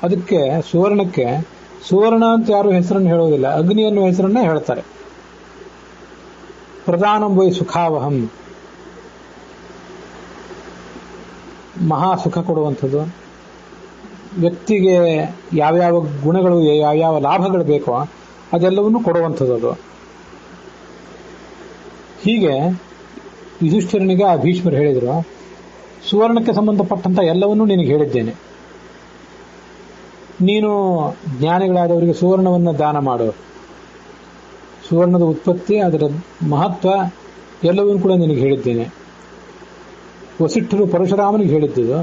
ಅದಕ್ಕೆ ಸುವರ್ಣಕ್ಕೆ ಸುವರ್ಣ ಅಂತ ಯಾರು ಹೆಸರನ್ನು ಹೇಳೋದಿಲ್ಲ, ಅಗ್ನಿ ಅನ್ನುವ ಹೆಸರನ್ನೇ ಹೇಳ್ತಾರೆ. ಪ್ರಧಾನಂ ವೈ ಸುಖಾವಹಂ, ಮಹಾ ಸುಖ ಕೊಡುವಂಥದ್ದು. ವ್ಯಕ್ತಿಗೆ ಯಾವ್ಯಾವ ಗುಣಗಳು, ಯಾವ್ಯಾವ ಲಾಭಗಳು ಬೇಕೋ ಅದೆಲ್ಲವನ್ನು ಕೊಡುವಂಥದ್ದು ಅದು. ಹೀಗೆ ಯುಧಿಷ್ಠಿರನಿಗೆ ಆ ಭೀಷ್ಮರು ಹೇಳಿದರು, ಸುವರ್ಣಕ್ಕೆ ಸಂಬಂಧಪಟ್ಟಂತ ಎಲ್ಲವನ್ನೂ ನಿನಗೆ ಹೇಳಿದ್ದೇನೆ. ನೀನು ಜ್ಞಾನಿಗಳಾದವರಿಗೆ ಸುವರ್ಣವನ್ನು ದಾನ ಮಾಡು. ಸುವರ್ಣದ ಉತ್ಪತ್ತಿ, ಅದರ ಮಹತ್ವ ಎಲ್ಲವನ್ನೂ ಕೂಡ ನಿನಗೆ ಹೇಳಿದ್ದೇನೆ. ವಸಿಷ್ಠರು ಪರಶುರಾಮನಿಗೆ ಹೇಳಿದ್ದುದು,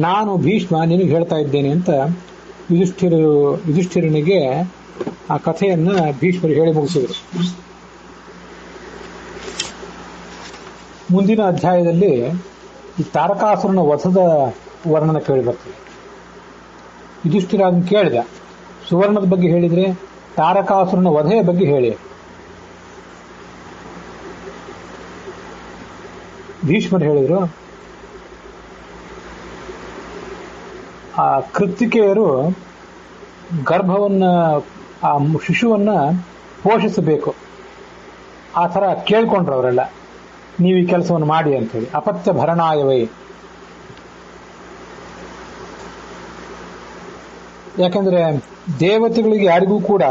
ನಾನು ಭೀಷ್ಮ ನಿನಗೆ ಹೇಳ್ತಾ ಇದ್ದೇನೆ ಅಂತ ಯುಧಿಷ್ಠಿರನಿಗೆ ಆ ಕಥೆಯನ್ನ ಭೀಷ್ಮರು ಹೇಳಿ ಮುಗಿಸಿದರು. ಮುಂದಿನ ಅಧ್ಯಾಯದಲ್ಲಿ ಈ ತಾರಕಾಸುರನ ವಧದ ವರ್ಣನ ಕೇಳಿ ಬರ್ತದೆ. ಯುಧಿಷ್ಠಿರ ಅದನ್ನು ಕೇಳಿದ, ಸುವರ್ಣದ ಬಗ್ಗೆ ಹೇಳಿದ್ರೆ ತಾರಕಾಸುರನ ವಧೆಯ ಬಗ್ಗೆ ಹೇಳಿ. ಭೀಷ್ಮರು ಹೇಳಿದ್ರು, ಆ ಕೃತ್ತಿಕೆಯರು ಗರ್ಭವನ್ನ, ಆ ಶಿಶುವನ್ನ ಪೋಷಿಸಬೇಕು. ಆ ಥರ ಕೇಳ್ಕೊಂಡ್ರು ಅವರೆಲ್ಲ, ನೀವು ಈ ಕೆಲಸವನ್ನು ಮಾಡಿ ಅಂತೇಳಿ. ಅಪತ್ಯ ಭರಣಾಯವೈ, ಯಾಕೆಂದ್ರೆ ದೇವತೆಗಳಿಗೆ ಯಾರಿಗೂ ಕೂಡ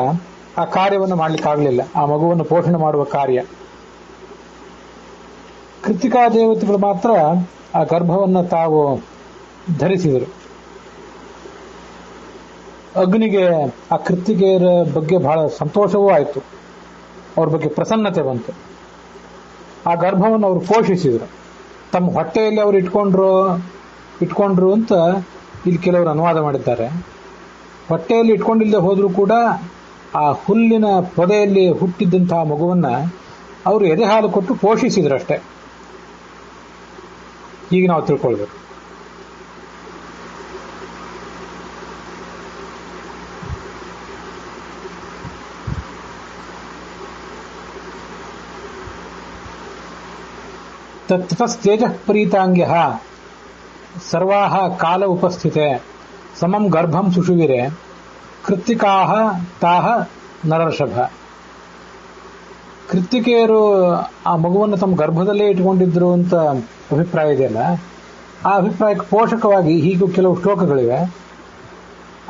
ಆ ಕಾರ್ಯವನ್ನು ಮಾಡ್ಲಿಕ್ಕಾಗಲಿಲ್ಲ, ಆ ಮಗುವನ್ನು ಪೋಷಣೆ ಮಾಡುವ ಕಾರ್ಯ. ಕೃತ್ತಿಕಾ ದೇವತೆಗಳು ಮಾತ್ರ ಆ ಗರ್ಭವನ್ನು ತಾವು ಧರಿಸಿದರು. ಅಗ್ನಿಗೆ ಆ ಕೃತ್ತಿಕೆಯರ ಬಗ್ಗೆ ಬಹಳ ಸಂತೋಷವೂ ಆಯಿತು, ಅವ್ರ ಬಗ್ಗೆ ಪ್ರಸನ್ನತೆ ಬಂತು. ಆ ಗರ್ಭವನ್ನು ಅವರು ಪೋಷಿಸಿದರು. ತಮ್ಮ ಹೊಟ್ಟೆಯಲ್ಲಿ ಅವರು ಇಟ್ಕೊಂಡ್ರು ಅಂತ ಇಲ್ಲಿ ಕೆಲವರು ಅನುವಾದ ಮಾಡಿದ್ದಾರೆ. ಹೊಟ್ಟೆಯಲ್ಲಿ ಇಟ್ಕೊಂಡಿಲ್ಲದೆ ಹೋದರೂ ಕೂಡ ಆ ಹುಲ್ಲಿನ ಪೊದೆಯಲ್ಲಿ ಹುಟ್ಟಿದ್ದಂತಹ ಮಗುವನ್ನ ಅವರು ಎದೆ ಹಾಲು ಕೊಟ್ಟು ಪೋಷಿಸಿದ್ರಷ್ಟೇ. ಈಗ ನಾವು ತಿಳ್ಕೊಳ್ಬೇಕು. ತತಸ್ತೇಜಃ ಪ್ರೀತಾಂಗ್ಯಃ ಸರ್ವಾಃ ಕಾಲ ಉಪಸ್ಥಿತೆ ಸಮಂ ಗರ್ಭಂ ಸುಷುವಿರೆ ಕೃತ್ತಿಕಾಃ ತಾಃ ನರರ್ಷಭ. ಕೃತ್ತಿಕೆಯರು ಆ ಮಗುವನ್ನು ತಮ್ಮ ಗರ್ಭದಲ್ಲೇ ಇಟ್ಕೊಂಡಿದ್ರು ಅಂತ ಅಭಿಪ್ರಾಯ ಇದೆಯಲ್ಲ, ಆ ಅಭಿಪ್ರಾಯಕ್ಕೆ ಪೋಷಕವಾಗಿ ಹೀಗೂ ಕೆಲವು ಶ್ಲೋಕಗಳಿವೆ.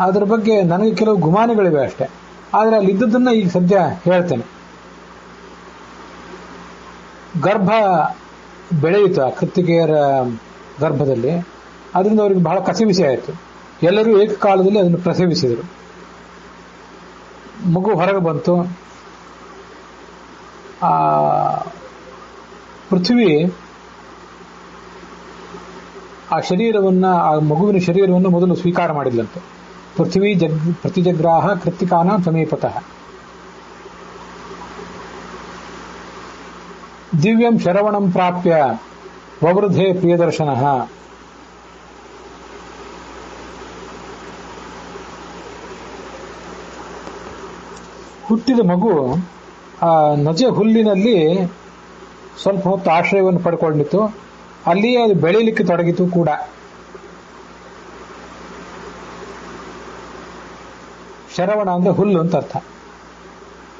ಅದರ ಬಗ್ಗೆ ನನಗೆ ಕೆಲವು ಗುಮಾನಿಗಳಿವೆ ಅಷ್ಟೇ. ಆದರೆ ಅಲ್ಲಿದ್ದದನ್ನ ಈಗ ಸದ್ಯ ಹೇಳ್ತೇನೆ. ಗರ್ಭ ಬೆಳೆಯಿತು ಆ ಕೃತ್ತಿಕೆಯರ ಗರ್ಭದಲ್ಲಿ. ಅದರಿಂದ ಅವರಿಗೆ ಬಹಳ ಕಸಿವಿಸಿ ಆಯಿತು. ಎಲ್ಲರೂ ಏಕಕಾಲದಲ್ಲಿ ಅದನ್ನು ಪ್ರಸವಿಸಿದರು. ಮಗು ಹೊರಗೆ ಬಂತು. ಆ ಪೃಥ್ವಿ ಆ ಶರೀರವನ್ನ, ಆ ಮಗುವಿನ ಶರೀರವನ್ನು ಮೊದಲು ಸ್ವೀಕಾರ ಮಾಡಿದ್ಲಂತೆ. ಪೃಥ್ವಿ ಪ್ರತಿಜಗ್ರಾಹ ಕೃತ್ತಿಕಾನಾಂ ಸಮೀಪತಃ ದಿವ್ಯಂ ಶರವಣಂ ಪ್ರಾಪ್ಯ ವವೃಧೆ ಪ್ರಿಯದರ್ಶನಃ. ಹುಟ್ಟಿದ ಮಗು ಆ ನಜ ಹುಲ್ಲಿನಲ್ಲಿ ಸ್ವಲ್ಪ ಹೊತ್ತು ಆಶ್ರಯವನ್ನು ಪಡ್ಕೊಂಡಿತ್ತು. ಅಲ್ಲಿಯೇ ಅದು ಬೆಳೀಲಿಕ್ಕೆ ತೊಡಗಿತು ಕೂಡ. ಶರವಣ ಅಂದ್ರೆ ಹುಲ್ಲು ಅಂತ ಅರ್ಥ.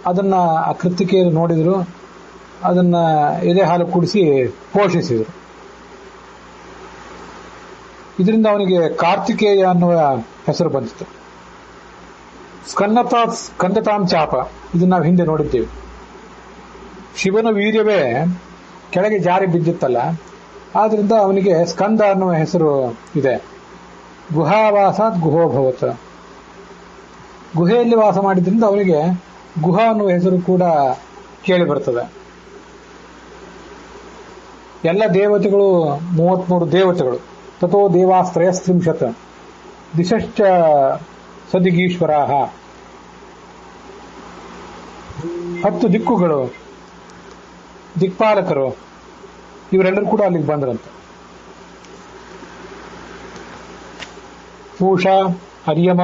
ಅದನ್ನ ಆ ಕೃತ್ತಿಕೆಯರು ನೋಡಿದ್ರು. ಅದನ್ನ ಎದೆ ಹಾಲು ಕುಡಿಸಿ ಪೋಷಿಸಿದರು. ಇದರಿಂದ ಅವನಿಗೆ ಕಾರ್ತಿಕೇಯ ಅನ್ನುವ ಹೆಸರು ಬಂದಿತ್ತು. ಸ್ಕಂದತಾಂ ಚಾಪ, ಇದನ್ನ ನಾವು ಹಿಂದೆ ನೋಡಿದ್ದೇವೆ. ಶಿವನ ವೀರ್ಯವೇ ಕೆಳಗೆ ಜಾರಿ ಬಿದ್ದಿತ್ತಲ್ಲ, ಆದ್ರಿಂದ ಅವನಿಗೆ ಸ್ಕಂದ ಅನ್ನುವ ಹೆಸರು ಇದೆ. ಗುಹಾವಾಸಾತ್ ಗುಹೋಭವತ್, ಗುಹೆಯಲ್ಲಿ ವಾಸ ಮಾಡಿದ್ರಿಂದ ಅವನಿಗೆ ಗುಹ ಅನ್ನುವ ಹೆಸರು ಕೂಡ ಕೇಳಿ ಬರ್ತದೆ. ಎಲ್ಲ ದೇವತೆಗಳು 33 ದೇವತೆಗಳು. ತಥೋ ದೇವಾಸ್ತ್ರಯಸ್ತ್ರಿಂಶತ್ ದಿಶಶ್ಚ ಸದಿಗೀಶ್ವರಾಹ, 10 ದಿಕ್ಕುಗಳು, ದಿಕ್ಪಾಲಕರು, ಇವರೆಲ್ಲರೂ ಕೂಡ ಅಲ್ಲಿಗೆ ಬಂದ್ರಂತೆ. ಪೂಷ, ಅರ್ಯಮ,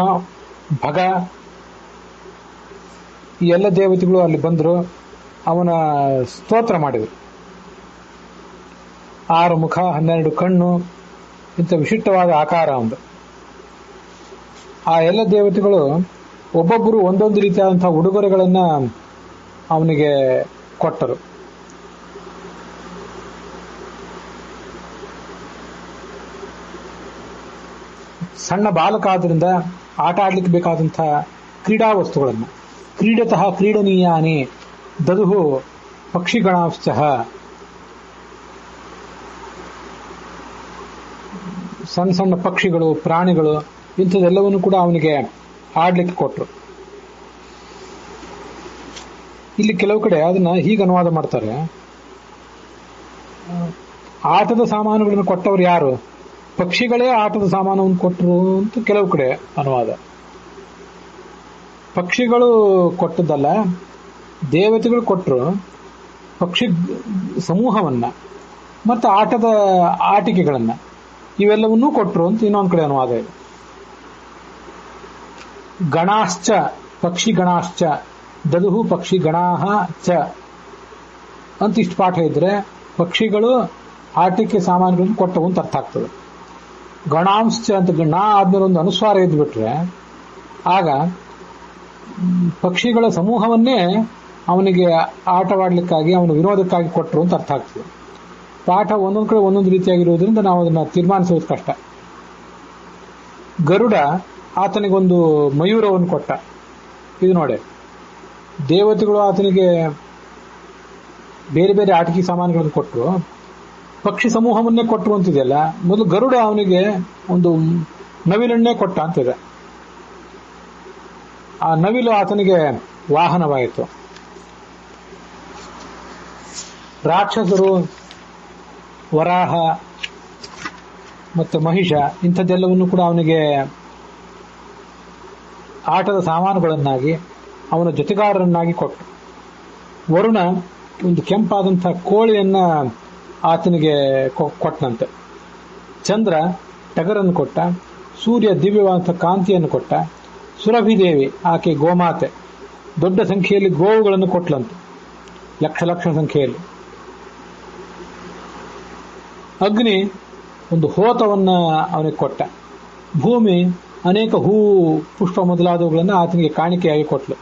ಭಗ, ಈ ಎಲ್ಲ ದೇವತೆಗಳು ಅಲ್ಲಿ ಬಂದರು. ಅವನ ಸ್ತೋತ್ರ ಮಾಡಿದರು. 6 ಮುಖ, 12 ಕಣ್ಣು, ಇಂಥ ವಿಶಿಷ್ಟವಾದ ಆಕಾರ ಒಂದು. ಆ ಎಲ್ಲ ದೇವತೆಗಳು ಒಬ್ಬೊಬ್ಬರು ಒಂದೊಂದು ರೀತಿಯಾದಂತಹ ಉಡುಗೊರೆಗಳನ್ನ ಅವನಿಗೆ ಕೊಟ್ಟರು. ಸಣ್ಣ ಬಾಲಕ ಆದ್ರಿಂದ ಆಟ ಆಡ್ಲಿಕ್ಕೆ ಬೇಕಾದಂತಹ ಕ್ರೀಡಾ ವಸ್ತುಗಳನ್ನು, ಕ್ರೀಡತಃ ಕ್ರೀಡನೀಯಾನಿ ದದುಹು ಪಕ್ಷಿಗಣಾಶ್ಚ, ಸಣ್ಣ ಸಣ್ಣ ಪಕ್ಷಿಗಳು, ಪ್ರಾಣಿಗಳು, ಇಂಥದ್ದೆಲ್ಲವನ್ನು ಕೂಡ ಅವನಿಗೆ ಆಡ್ಲಿಕ್ಕೆ ಕೊಟ್ಟರು. ಇಲ್ಲಿ ಕೆಲವು ಕಡೆ ಅದನ್ನ ಹೀಗೆ ಅನುವಾದ ಮಾಡ್ತಾರೆ, ಆಟದ ಸಾಮಾನುಗಳನ್ನು ಕೊಟ್ಟವರು ಯಾರು? ಪಕ್ಷಿಗಳೇ ಆಟದ ಸಾಮಾನವನ್ನು ಕೊಟ್ಟರು ಅಂತ ಕೆಲವು ಕಡೆ ಅನುವಾದ. ಪಕ್ಷಿಗಳು ಕೊಟ್ಟದ್ದಲ್ಲ, ದೇವತೆಗಳು ಕೊಟ್ಟರು ಪಕ್ಷಿ ಸಮೂಹವನ್ನ ಮತ್ತು ಆಟದ ಆಟಿಕೆಗಳನ್ನ, ಇವೆಲ್ಲವನ್ನೂ ಕೊಟ್ಟರು ಅಂತ ಇನ್ನೊಂದು ಕಡೆ ಅನುವಾದ ಇದೆ. ಗಣಾಶ್ಚ, ಪಕ್ಷಿ ಗಣಾಶ್ಚ ದದುಹು ಪಕ್ಷಿ ಗಣಾಹ ಚ ಅಂತ ಇಷ್ಟು ಪಾಠ ಇದ್ರೆ ಪಕ್ಷಿಗಳು ಆಟಿಕೆ ಸಾಮಾನುಗಳನ್ನು ಕೊಟ್ಟವು ಅಂತ ಅರ್ಥ ಆಗ್ತದೆ. ಗಣಾಂಶ್ಚ ಅಂತ ಗಣ ಆದ್ಮೇಲೆ ಒಂದು ಅನುಸ್ವಾರ ಇದ್ಬಿಟ್ರೆ ಆಗ ಪಕ್ಷಿಗಳ ಸಮೂಹವನ್ನೇ ಅವನಿಗೆ ಆಟವಾಡ್ಲಿಕ್ಕಾಗಿ, ಅವನ ವಿನೋದಕ್ಕಾಗಿ ಕೊಟ್ಟರು ಅಂತ ಅರ್ಥ ಆಗ್ತದೆ. ಪಾಠ ಒಂದೊಂದು ಕಡೆ ಒಂದೊಂದು ರೀತಿಯಾಗಿರುವುದರಿಂದ ನಾವು ಅದನ್ನ ತೀರ್ಮಾನಿಸುವುದು ಕಷ್ಟ. ಗರುಡ ಆತನಿಗೊಂದು ಮಯೂರವನ್ನು ಕೊಟ್ಟ. ಇದು ನೋಡಿ, ದೇವತೆಗಳು ಆತನಿಗೆ ಬೇರೆ ಬೇರೆ ಆಟಿಕೆ ಸಾಮಾನುಗಳನ್ನು ಕೊಟ್ಟರು, ಪಕ್ಷಿ ಸಮೂಹವನ್ನೇ ಕೊಟ್ಟರು ಅಂತಿದೆಯಲ್ಲ. ಮೊದಲು ಗರುಡ ಅವನಿಗೆ ಒಂದು ನವಿಲನ್ನೇ ಕೊಟ್ಟ ಅಂತಿದೆ. ಆ ನವಿಲು ಆತನಿಗೆ ವಾಹನವಾಯಿತು. ರಾಕ್ಷಸರು ವರಾಹ ಮತ್ತು ಮಹಿಷ ಇಂಥದ್ದೆಲ್ಲವನ್ನು ಕೂಡ ಅವನಿಗೆ ಆಟದ ಸಾಮಾನುಗಳನ್ನಾಗಿ ಅವನ ಜೊತೆಗಾರರನ್ನಾಗಿ ಕೊಟ್ಟು. ವರುಣ ಒಂದು ಕೆಂಪಾದಂಥ ಕೋಳಿಯನ್ನ ಆತನಿಗೆ ಕೊಟ್ಟನಂತೆ. ಚಂದ್ರ ಟಗರನ್ನು ಕೊಟ್ಟ. ಸೂರ್ಯ ದಿವ್ಯವಾದಂಥ ಕಾಂತಿಯನ್ನು ಕೊಟ್ಟ. ಸುರಭಿದೇವಿ ಆಕೆ ಗೋಮಾತೆ ದೊಡ್ಡ ಸಂಖ್ಯೆಯಲ್ಲಿ ಗೋವುಗಳನ್ನು ಕೊಟ್ಲಂತೆ, ಲಕ್ಷ ಲಕ್ಷ ಸಂಖ್ಯೆಯಲ್ಲಿ. ಅಗ್ನಿ ಒಂದು ಹೋತವನ್ನ ಅವನಿಗೆ ಕೊಟ್ಟ. ಭೂಮಿ ಅನೇಕ ಹೂ ಪುಷ್ಪ ಮೊದಲಾದವುಗಳನ್ನು ಆತನಿಗೆ ಕಾಣಿಕೆಯಾಗಿ ಕೊಟ್ಲು.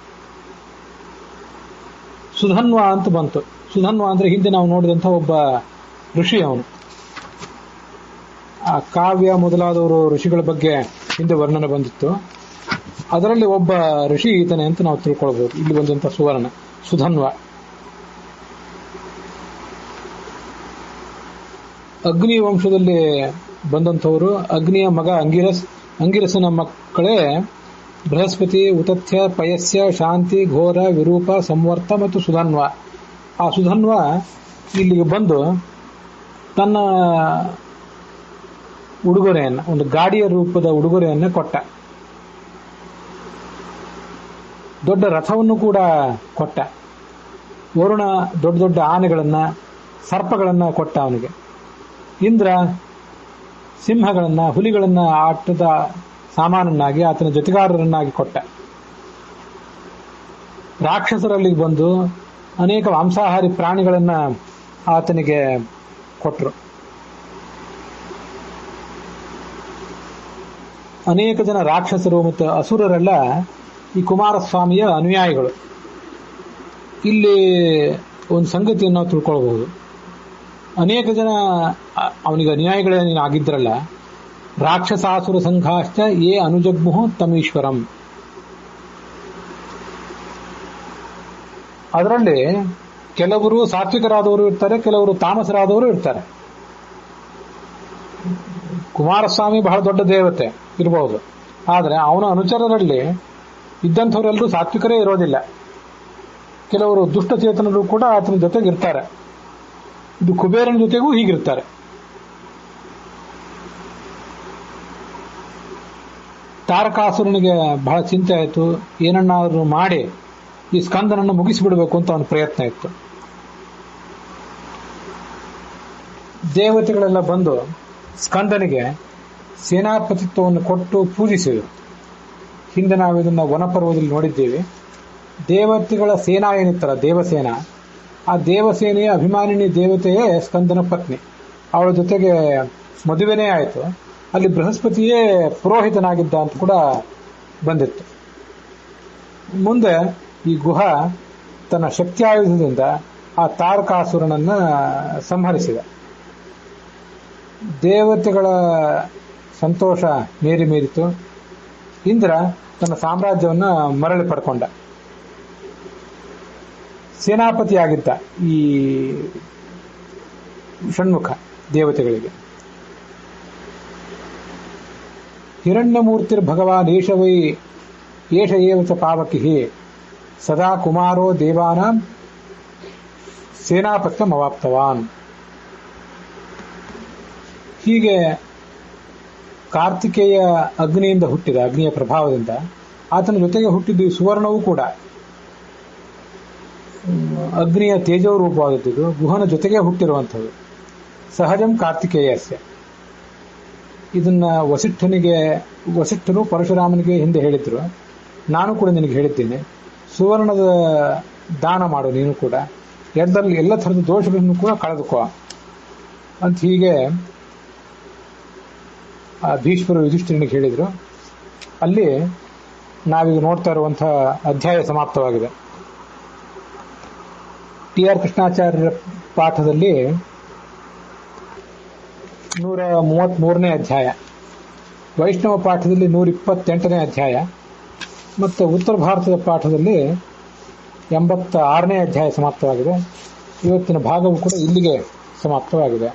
ಸುಧನ್ವ ಅಂತ ಬಂತು. ಸುಧನ್ವ ಅಂದ್ರೆ ಹಿಂದೆ ನಾವು ನೋಡಿದಂಥ ಒಬ್ಬ ಋಷಿ. ಅವನು ಆ ಕಾವ್ಯ ಮೊದಲಾದವರು ಋಷಿಗಳ ಬಗ್ಗೆ ಹಿಂದೆ ವರ್ಣನೆ ಬಂದಿತ್ತು. ಅದರಲ್ಲಿ ಒಬ್ಬ ಋಷಿ ಈತನೆ ಅಂತ ನಾವು ತಿಳ್ಕೊಳ್ಬಹುದು. ಇಲ್ಲಿ ಬಂದಂತ ಸುವರ್ಣ ಸುಧನ್ವ. ಅಗ್ನಿ ವಂಶದಲ್ಲಿ ಬಂದಂಥವರು. ಅಗ್ನಿಯ ಮಗ ಅಂಗಿರಸನ ಮಕ್ಕಳೇ ಬೃಹಸ್ಪತಿ, ಉತಥ್ಯ, ಪಯಸ್ಯ, ಶಾಂತಿ, ಘೋರ, ವಿರೂಪ, ಸಂವರ್ತ ಮತ್ತು ಸುಧನ್ವ. ಆ ಸುಧನ್ವ ಇಲ್ಲಿಗೆ ಬಂದು ತನ್ನ ಉಡುಗೊರೆಯನ್ನು, ಒಂದು ಗಾಡಿಯ ರೂಪದ ಉಡುಗೊರೆಯನ್ನು ಕೊಟ್ಟ. ದೊಡ್ಡ ರಥವನ್ನು ಕೂಡ ಕೊಟ್ಟ. ವರುಣ ದೊಡ್ಡ ದೊಡ್ಡ ಆನೆಗಳನ್ನ, ಸರ್ಪಗಳನ್ನ ಕೊಟ್ಟ ಅವನಿಗೆ. ಇಂದ್ರ ಸಿಂಹಗಳನ್ನ, ಹುಲಿಗಳನ್ನ ಆಟದ ಸಾಮಾನನ್ನಾಗಿ ಆತನ ಜೊತೆಗಾರರನ್ನಾಗಿ ಕೊಟ್ಟ. ರಾಕ್ಷಸರಲ್ಲಿ ಬಂದು ಅನೇಕ ಮಾಂಸಾಹಾರಿ ಪ್ರಾಣಿಗಳನ್ನ ಆತನಿಗೆ ಕೊಟ್ಟರು. ಅನೇಕ ಜನ ರಾಕ್ಷಸರು ಮತ್ತು ಅಸುರರೆಲ್ಲ ಈ ಕುಮಾರಸ್ವಾಮಿಯ ಅನುಯಾಯಿಗಳು. ಇಲ್ಲಿ ಒಂದು ಸಂಗತಿಯನ್ನು ನಾವು ತಿಳ್ಕೊಳ್ಬಹುದು. ಅನೇಕ ಜನ ಅವನಿಗೆ ಅನುಯಾಯಿಗಳೇನಾಗಿದ್ರಲ್ಲ, ರಾಕ್ಷಸಾಸುರ ಸಂಘಾಶ್ಚ ಯೇ ಅನುಜಗ್ಮುಹು ತಮೀಶ್ವರಂ. ಅದರಲ್ಲಿ ಕೆಲವರು ಸಾತ್ವಿಕರಾದವರು ಇರ್ತಾರೆ, ಕೆಲವರು ತಾಮಸರಾದವರು ಇರ್ತಾರೆ. ಕುಮಾರಸ್ವಾಮಿ ಬಹಳ ದೊಡ್ಡ ದೇವತೆ ಇರಬಹುದು, ಆದರೆ ಅವನ ಅನುಚರರಲ್ಲಿ ಇದ್ದಂಥವರೆಲ್ಲರೂ ಸಾತ್ವಿಕರೇ ಇರೋದಿಲ್ಲ. ಕೆಲವರು ದುಷ್ಟಚೇತನರು ಕೂಡ ಆತನ ಜೊತೆಗೆ ಇರ್ತಾರೆ. ಇದು ಕುಬೇರನ ಜೊತೆಗೂ ಹೀಗಿರ್ತಾರೆ. ತಾರಕಾಸುರನಿಗೆ ಬಹಳ ಚಿಂತೆ ಆಯಿತು. ಏನನ್ನಾದರೂ ಮಾಡಿ ಈ ಸ್ಕಂದನನ್ನು ಮುಗಿಸಿಬಿಡಬೇಕು ಅಂತ ಅವನ ಪ್ರಯತ್ನ ಇತ್ತು. ದೇವತೆಗಳೆಲ್ಲ ಬಂದು ಸ್ಕಂದನಿಗೆ ಸೇನಾಪತಿತ್ವವನ್ನು ಕೊಟ್ಟು ಪೂಜಿಸಿದರು. ಹಿಂದೆ ನಾವು ಇದನ್ನು ವನಪರ್ವದಲ್ಲಿ ನೋಡಿದ್ದೇವೆ. ದೇವತೆಗಳ ಸೇನಾ ಏನಿತ್ತಲ್ಲ, ದೇವಸೇನಾ, ಆ ದೇವಸೇನೆಯ ಅಭಿಮಾನಿನಿ ದೇವತೆಯೇ ಸ್ಕಂದನ ಪತ್ನಿ. ಅವಳ ಜೊತೆಗೆ ಮದುವೆನೇ ಆಯಿತು. ಅಲ್ಲಿ ಬೃಹಸ್ಪತಿಯೇ ಪುರೋಹಿತನಾಗಿದ್ದ ಅಂತ ಕೂಡ ಬಂದಿತ್ತು. ಮುಂದೆ ಈ ಗುಹ ತನ್ನ ಶಕ್ತಿಯಾಯುಧದಿಂದ ಆ ತಾರಕಾಸುರನನ್ನ ಸಂಹರಿಸಿದ. ದೇವತೆಗಳ ಸಂತೋಷ ಮೀರಿತು. ಇಂದ್ರ ತನ್ನ ಸಾಮ್ರಾಜ್ಯವನ್ನ ಮರಳಿ ಪಡ್ಕೊಂಡ. ಸೇನಾಪತಿಯಾಗಿದ್ದ ಈ ಷಣ್ಮುಖ ದೇವತೆಗಳಿಗೆ. ಹಿರಣ್ಯಮೂರ್ತಿರ್ ಭಗವಾನ್ ಏಷ ಏವ ಚ ಪಾವಕಿ ಸದಾ ಕುಮಾರೋ ದೇವಾನಾಂ ಸೇನಾಪತ್ಯಮವಾಪ್ತವಾನ್. ಹೀಗೆ ಕಾರ್ತಿಕೇಯ ಅಗ್ನಿಯಿಂದ ಹುಟ್ಟಿದ, ಅಗ್ನಿಯ ಪ್ರಭಾವದಿಂದ ಆತನ ಜೊತೆಗೆ ಹುಟ್ಟಿದ್ದು ಈ ಸುವರ್ಣವೂ ಕೂಡ ಅಗ್ನಿಯ ತೇಜೋ ರೂಪವಾದದ್ದು, ಗುಹನ ಜೊತೆಗೆ ಹುಟ್ಟಿರುವಂಥದ್ದು. ಸಹಜಂ ಕಾರ್ತಿಕೇಯಸ್ಯ. ಇದನ್ನ ವಸಿಷ್ಠನು ಪರಶುರಾಮನಿಗೆ ಹಿಂದೆ ಹೇಳಿದ್ರು. ನಾನು ಕೂಡ ನಿನಗೆ ಹೇಳಿದ್ದೇನೆ, ಸುವರ್ಣದ ದಾನ ಮಾಡು ನೀನು ಕೂಡ, ಎಲ್ಲ ಥರದ ದೋಷಗಳನ್ನು ಕೂಡ ಕಳೆದುಕೋ ಅಂತ ಹೀಗೆ ಭೀಷ್ಮರು ಯುಧಿಷ್ಠಿರನಿಗೆ ಹೇಳಿದ್ರು. ಅಲ್ಲಿ ನಾವೀಗ ನೋಡ್ತಾ ಇರುವಂತಹ ಅಧ್ಯಾಯ ಸಮಾಪ್ತವಾಗಿದೆ. TR ಕೃಷ್ಣಾಚಾರ್ಯರ ಪಾಠದಲ್ಲಿ 133ನೇ ಅಧ್ಯಾಯ ವೈಷ್ಣವ ಪಾಠದಲ್ಲಿ 128ನೇ ಅಧ್ಯಾಯ ಮತ್ತು ಉತ್ತರ ಭಾರತದ ಪಾಠದಲ್ಲಿ 86ನೇ ಅಧ್ಯಾಯ ಸಮಾಪ್ತವಾಗಿದೆ. ಇವತ್ತಿನ ಭಾಗವು ಕೂಡ ಇಲ್ಲಿಗೆ ಸಮಾಪ್ತವಾಗಿದೆ.